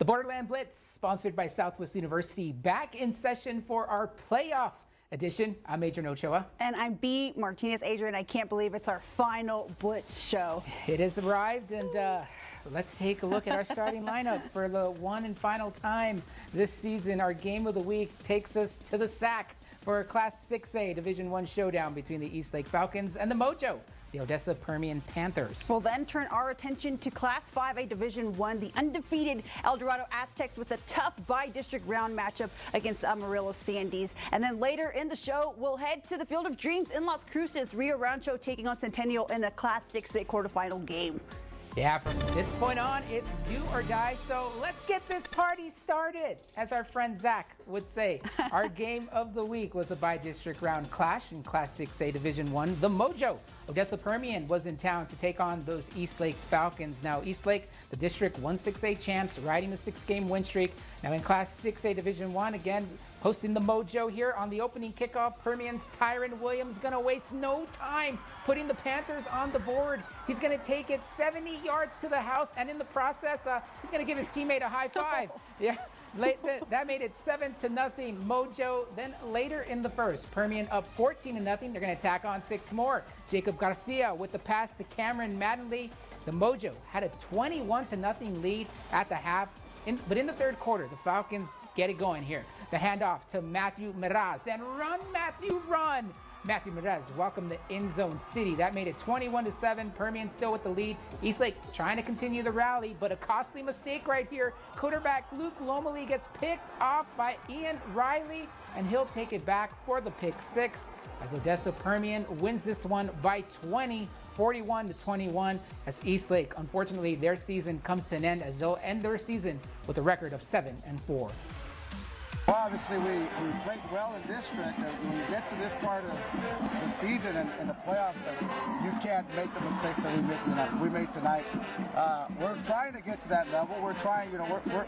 The Borderland Blitz, sponsored by Southwest University, back in session for our playoff edition. I'm Adrian Ochoa. And I'm B. Martinez. Adrian, I can't believe it's our final Blitz show. It has arrived, and let's take a look at our starting lineup for the one and final time this season. Our game of the week takes us to the SAC for a Class 6A Division I showdown between the Eastlake Falcons and the Mojo, the Odessa Permian Panthers. We'll then turn our attention to Class 5A Division I, the undefeated El Dorado Aztecs with a tough by-district round matchup against the Amarillo Sandies. And then later in the show, we'll head to the Field of Dreams in Las Cruces, Rio Rancho taking on Centennial in the Class 6A quarterfinal game. Yeah, from this point on, it's do or die. So let's get this party started. As our friend Zach would say, our game of the week was a by-district round clash in Class 6A Division I. The Mojo, Odessa Permian, was in town to take on those Eastlake Falcons. Now, Eastlake, the District 1-6A champs, riding the 6-game win streak. Now in Class 6A Division I, again, hosting the Mojo here on the opening kickoff. Permian's Tyron Williams gonna waste no time putting the Panthers on the board. He's gonna take it 70 yards to the house, and in the process, he's gonna give his teammate a high five. Yeah, that made it 7-0 Mojo. Then later in the first, Permian up 14-0. They're gonna tack on 6 more. Jacob Garcia with the pass to Cameron Mattingly. The Mojo had a 21-0 lead at the half. But in the third quarter, the Falcons get it going here. The handoff to Matthew Miraz, and run, Matthew, run! Matthew Miraz welcomed the end zone city. That made it 21-7. Permian still with the lead. Eastlake trying to continue the rally, but a costly mistake right here. Quarterback Luke Lomeli gets picked off by Ian Riley, and he'll take it back for the pick 6 as Odessa Permian wins this one by 20, 41-21, as Eastlake, unfortunately, their season comes to an end as they'll end their season with a record of 7-4. Well, obviously, we played well in district, and when you get to this part of the season and the playoffs, you can't make the mistakes that we made tonight. We're trying to get to that level. We're trying,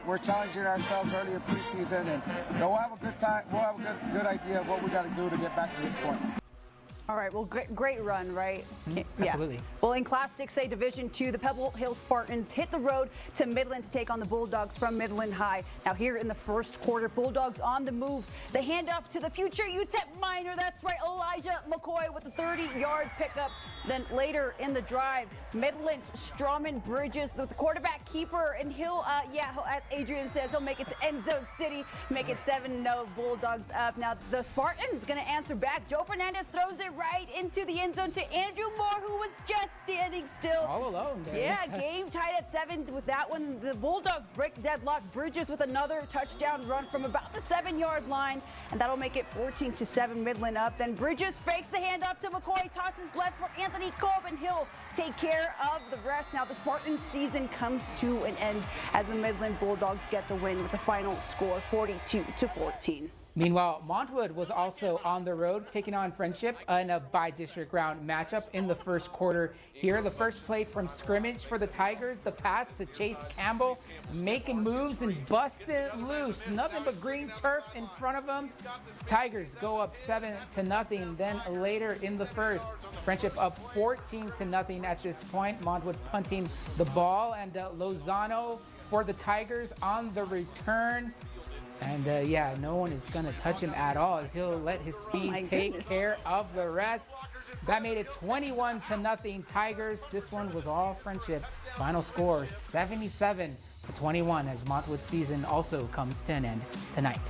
we're challenging ourselves early in preseason, and we'll have a good time. We'll have a good idea of what we got to do to get back to this point. All right, well, great run, right? Absolutely. Yeah. Well, in Class 6A Division II, the Pebble Hill Spartans hit the road to Midland to take on the Bulldogs from Midland High. Now here in the first quarter, Bulldogs on the move. The handoff to the future UTEP Miner, that's right, Elijah McCoy with a 30-yard pickup. Then later in the drive, Midland's Strawman Bridges with the quarterback keeper, and he'll, as Adrian says, he'll make it to end zone city, make it 7-0 Bulldogs up. Now the Spartans going to answer back. Joe Fernandez throws it right into the end zone to Andrew Moore, who was just standing still. All alone there. Yeah, game tied at 7 with that one. The Bulldogs break deadlock. Bridges with another touchdown run from about the 7-yard line, and that'll make it 14-7 Midland up. Then Bridges fakes the handoff to McCoy, tosses left for Anthony Kolb, and he'll take care of the rest. Now the Spartans season comes to an end as the Midland Bulldogs get the win with the final score 42-14. Meanwhile, Montwood was also on the road, taking on Friendship in a by-district round matchup in the first quarter here. The first play from scrimmage for the Tigers, the pass to Chase Campbell, making moves and busted loose. Nothing but green turf in front of them. Tigers go up 7-0. Then later in the first, Friendship up 14-0 at this point. Montwood punting the ball, and Lozano for the Tigers on the return. And no one is going to touch him at all, as he'll let his speed take care of the rest. That made it 21-0 Tigers. This one was all Friendship. Final score 77-21 as Montwood's season also comes to an end tonight.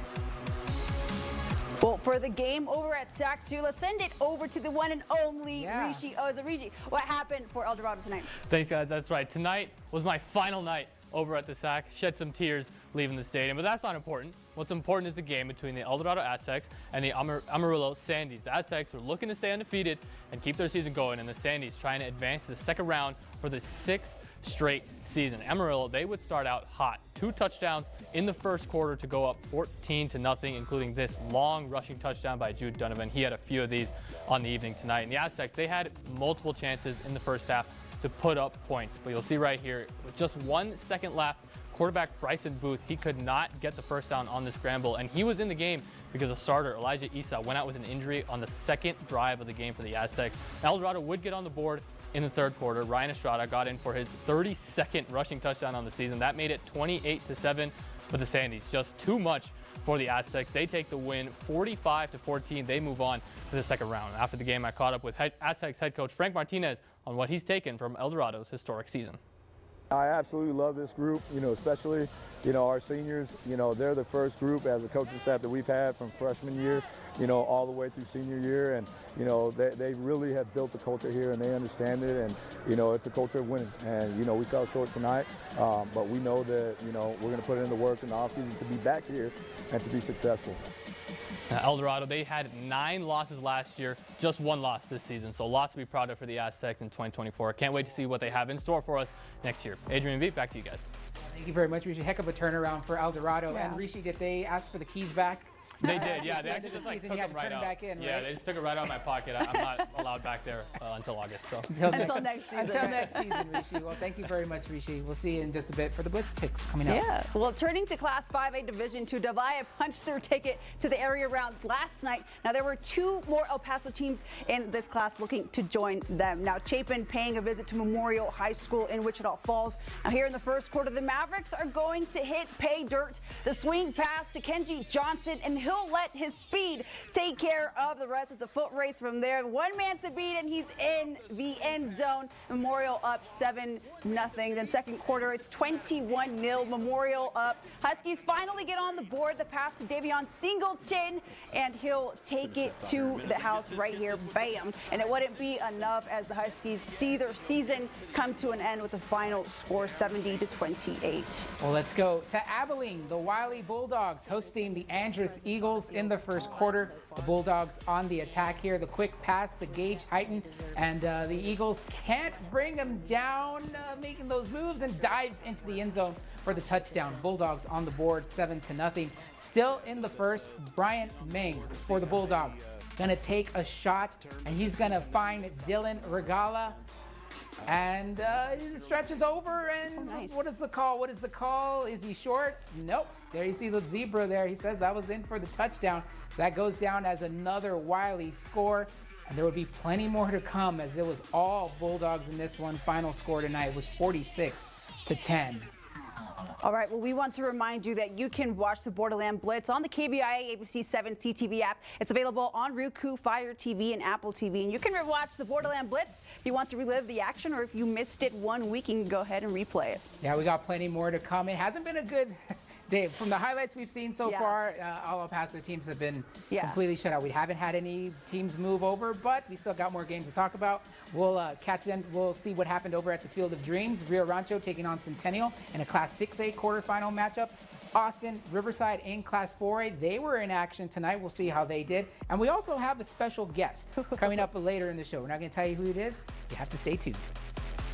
Well, for the game over at SAC 2, let's send it over to the one and only Rishi. Oh, is it Rishi? What happened for El Dorado tonight? Thanks, guys. That's right. Tonight was my final night over at the SAC. Shed some tears leaving the stadium, but that's not important. What's important is the game between the El Dorado Aztecs and the Amarillo Sandies. The Aztecs are looking to stay undefeated and keep their season going, and the Sandies trying to advance to the second round for the 6th straight season. Amarillo, they would start out hot. 2 touchdowns in the first quarter to go up 14-0, including this long rushing touchdown by Jude Donovan. He had a few of these on the evening tonight. And the Aztecs, they had multiple chances in the first half to put up points, but you'll see right here, with just 1 second left, quarterback Bryson Booth, he could not get the first down on the scramble, and he was in the game because the starter, Elijah Issa, went out with an injury on the second drive of the game for the Aztecs. El Dorado would get on the board in the third quarter. Ryan Estrada got in for his 32nd rushing touchdown on the season. That made it 28-7 for the Sandys. Just too much for the Aztecs. They take the win 45-14. They move on to the second round. After the game, I caught up with Aztecs head coach Frank Martinez on what he's taken from El Dorado's historic season. I absolutely love this group, especially, our seniors, they're the first group as a coaching staff that we've had from freshman year, all the way through senior year. And, they really have built the culture here and they understand it. And, it's a culture of winning. And, we fell short tonight, but we know that, we're going to put in the work in the offseason to be back here and to be successful. El Dorado, they had 9 losses last year, just 1 loss this season. So lots to be proud of for the Aztecs in 2024. Can't wait to see what they have in store for us next year. Adrian and Veep, back to you guys. Thank you very much, Rishi. Heck of a turnaround for El Dorado. Yeah. And Rishi, did they ask for the keys back? They did, yeah. They actually just took them right out. Back in, yeah, right? they just took it right out of my pocket. I'm not allowed back there until August. So Until next season. Until next season, Rishi. Well, thank you very much, Rishi. We'll see you in just a bit for the Blitz picks coming up. Yeah. Well, turning to Class 5A Division II, Delia punched their ticket to the area round last night. Now, there were 2 more El Paso teams in this class looking to join them. Now, Chapin paying a visit to Memorial High School in Wichita Falls. Now, here in the first quarter, the Mavericks are going to hit pay dirt. The swing pass to Kenji Johnson, and he'll let his speed take care of the rest. It's a foot race from there. One man to beat, and he's in the end zone. Memorial up 7-0. Then second quarter, it's 21-0. Memorial up. Huskies finally get on the board. The pass to Davion Singleton, and he'll take it to the house right here. Bam. And it wouldn't be enough as the Huskies see their season come to an end with a final score 70-28. Well, let's go to Abilene. The Wiley Bulldogs hosting the Andrus Eagles in the first quarter. The Bulldogs on the attack here. The quick pass to Gage Heighton, and the Eagles can't bring him down, making those moves, and dives into the end zone for the touchdown. Bulldogs on the board, 7-0. Still in the first, Bryant Meng for the Bulldogs. Gonna take a shot, and he's gonna find Dylan Regala. And the stretch is over, and nice. What is the call? What is the call? Is he short? Nope. There you see the zebra there. He says that was in for the touchdown. That goes down as another Wiley score. And there would be plenty more to come, as it was all Bulldogs in this one. Final score tonight was 46-10. All right, well, we want to remind you that you can watch the Borderland Blitz on the KBIA ABC 7 CTV app. It's available on Roku, Fire TV, and Apple TV. And you can rewatch the Borderland Blitz if you want to relive the action, or if you missed it one week, you can go ahead and replay it. Yeah, we got plenty more to come. It hasn't been a good day. From the highlights we've seen so far, all El Paso teams have been completely shut out. We haven't had any teams move over, but we still got more games to talk about. We'll catch them. We'll see what happened over at the Field of Dreams. Rio Rancho taking on Centennial in a Class 6A quarterfinal matchup. Austin, Riverside in Class 4A. They were in action tonight. We'll see how they did. And we also have a special guest coming up later in the show. We're not going to tell you who it is. You have to stay tuned.